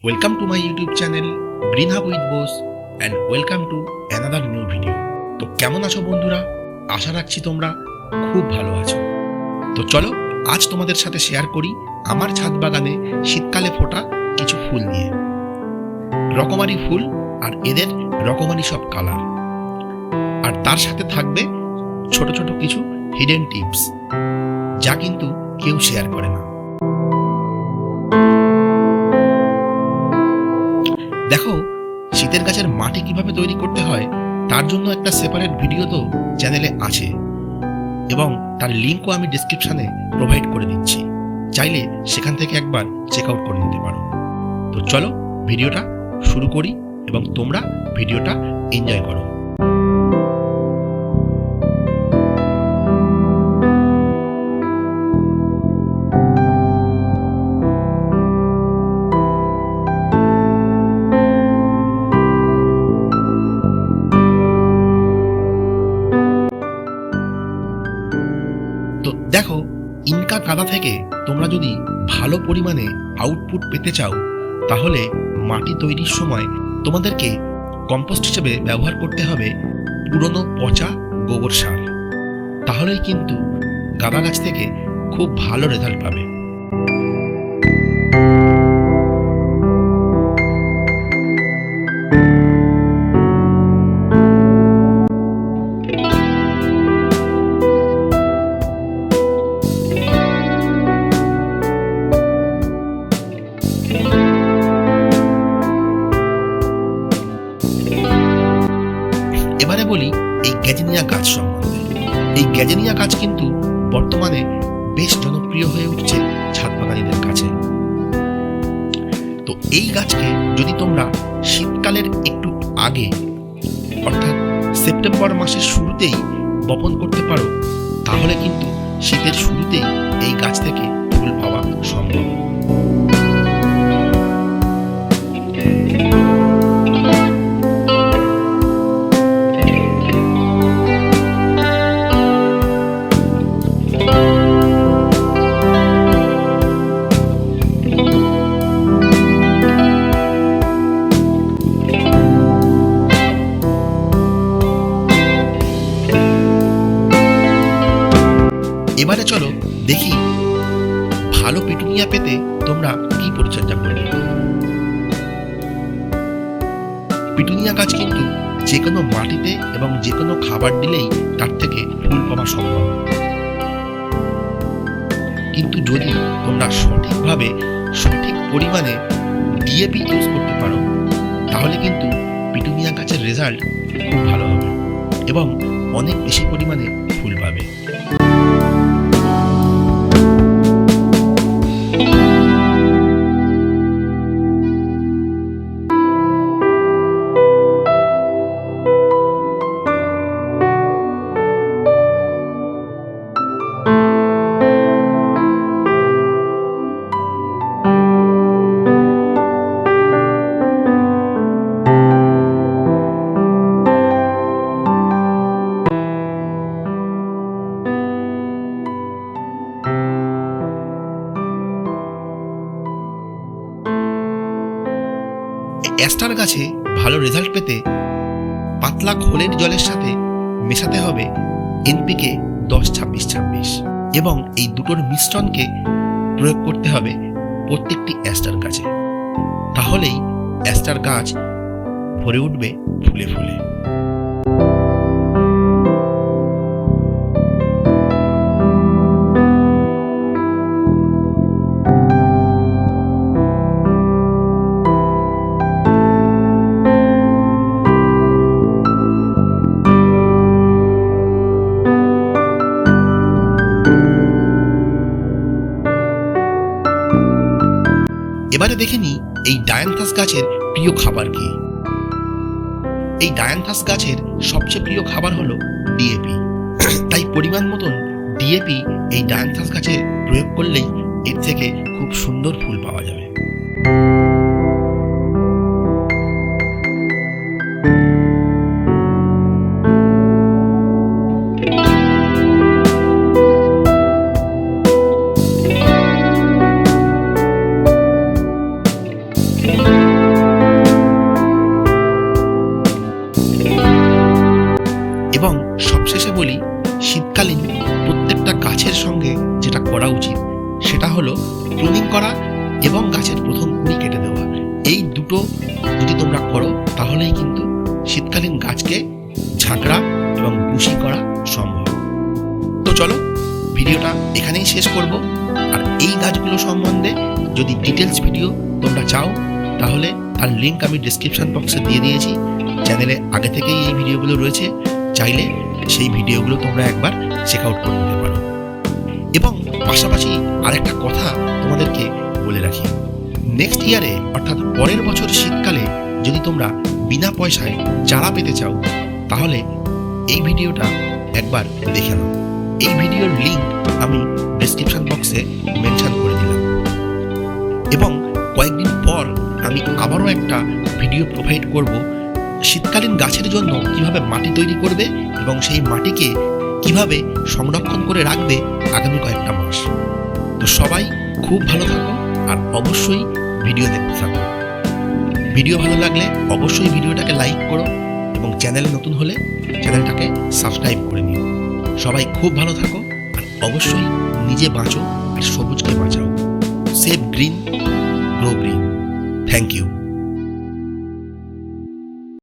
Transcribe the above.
Welcome to my YouTube channel Green Hub with Boss and welcome to another new video. তো কেমন আছো বন্ধুরা? আশা রাখছি তোমরা খুব ভালো আছো। তো চলো আজ তোমাদের সাথে শেয়ার করি আমার ছাদ বাগানে শীতকালে ফোটা কিছু ফুল নিয়ে। রকমারি ফুল আর এদের রকমারি সব কালার, আর তার সাথে থাকবে ছোট ছোট কিছু হিডেন টিপস যা কিন্তু কেউ শেয়ার করে না। দেখো, শীতের গাছের মাটি কিভাবে তৈরি করতে হয় তার জন্য একটা সেপারেট ভিডিও তো চ্যানেলে আছে এবং তার লিঙ্কও আমি ডেসক্রিপশনে প্রোভাইড করে দিচ্ছি, চাইলে সেখান থেকে একবার চেক আউট করে নিতে পারো। তো চলো ভিডিওটা শুরু করি এবং তোমরা ভিডিওটা এনজয় করো। তো দেখো, ইনকা কাদা থেকে তোমরা যদি ভালো পরিমাণে আউটপুট পেতে চাও তাহলে মাটি তৈরির সময় তোমাদেরকে কম্পোস্ট হিসেবে ব্যবহার করতে হবে পুরনো পচা গোবর সার। তাহলেই কিন্তু গাঁদা গাছ থেকে খুব ভালো রেজাল্ট পাবে। এবারে বলি এই গ্যাজেনিয়া গাছ সম্বন্ধে। এই গ্যাজেনিয়া গাছ কিন্তু বর্তমানে বেশ জনপ্রিয় হয়ে উঠছে ছাদ বাগানীদের কাছে। তো এই গাছকে যদি তোমরা শীতকালের একটু আগে অর্থাৎ সেপ্টেম্বর মাসের শুরুতেই বপন করতে পারো তাহলে কিন্তু শীতের শুরুতেই এই গাছ থেকে ফুল পাওয়া সম্ভব। এবারে চলো দেখি ভালো পিটুনিয়া পেতে তোমরা কি পরিচর্যা করবে। পিটুনিয়া গাছ কিন্তু যে কোনো মাটিতে এবং যে কোনো খাবার দিলেই তার থেকে ফুল পাওয়া সম্ভব, কিন্তু যদি তোমরা সঠিকভাবে সঠিক পরিমাণে ডিএপি ইউজ করতে পারো তাহলে কিন্তু পিটুনিয়া গাছের রেজাল্ট খুব ভালো হবে এবং অনেক বেশি পরিমাণে ফুল পাবে। অ্যাস্টার গাছে ভালো রেজাল্ট পেতে পাতলা খোলের জলের সাথে মেশাতে হবে এনপিকে 10-26-26 এবং এই দুটোর মিশ্রণকে প্রয়োগ করতে হবে প্রত্যেকটি অ্যাস্টার গাছে। তাহলেই অ্যাস্টার গাছ ভরে উঠবে ফুলে ফুলে। এবারে দেখে নিই এই ডায়ান্থাস গাছের প্রিয় খাবার কি। এই ডায়ান্থাস গাছের সবচেয়ে প্রিয় খাবার হলো ডিএপি। তাই পরিমাণ মতন ডিএপি এই ডায়ান্থাস গাছে প্রয়োগ করলেই এর থেকে খুব সুন্দর ফুল পাওয়া যাবে। you সেটা হলো প্রুনিং করা এবং গাছের প্রথম কুড়ি কেটে দেওয়া। এই দুটো যদি তোমরা করো তাহলেই কিন্তু শীতকালীন গাছকে ঝাঁকড়া এবং বুশি করা সম্ভব। তো চলো ভিডিওটা এখানেই শেষ করব। আর এই গাছগুলো সম্বন্ধে যদি ডিটেলস ভিডিও তোমরা চাও তাহলে তার লিঙ্ক আমি ডিসক্রিপশন বক্সে দিয়ে দিয়েছি। চ্যানেলে আগে থেকেই এই ভিডিওগুলো রয়েছে, চাইলে সেই ভিডিওগুলো তোমরা একবার চেক আউট করে নিতে পারো। এবং পাশাপাশি আরেকটা কথা তোমাদেরকে বলে রাখি, নেক্সট ইয়ারে অর্থাৎ পরের বছর শীতকালে যদি তোমরা বিনা পয়সায় চারা পেতে চাও তাহলে এই ভিডিওটা একবার দেখে নাও। এই ভিডিওর লিঙ্ক আমি ডেসক্রিপশন বক্সে মেনশন করে দিলাম। এবং কয়েকদিন পর আমি আবারও একটা ভিডিও প্রোভাইড করব শীতকালীন গাছের জন্য কিভাবে মাটি তৈরি করবে এবং সেই মাটিকে কিভাবে সংরক্ষণ করে রাখবে আগামী কয়েকটা মাস। তো সবাই খুব ভালো থাকো আর অবশ্যই ভিডিও দেখতে থাকো। ভিডিও ভালো লাগলে অবশ্যই ভিডিওটাকে লাইক করো এবং চ্যানেলে নতুন হলে চ্যানেলটাকে সাবস্ক্রাইব করে নিও। সবাই খুব ভালো থাকো আর অবশ্যই নিজে বাঁচো আর সবুজকে বাঁচাও। Save green, grow green. Thank you.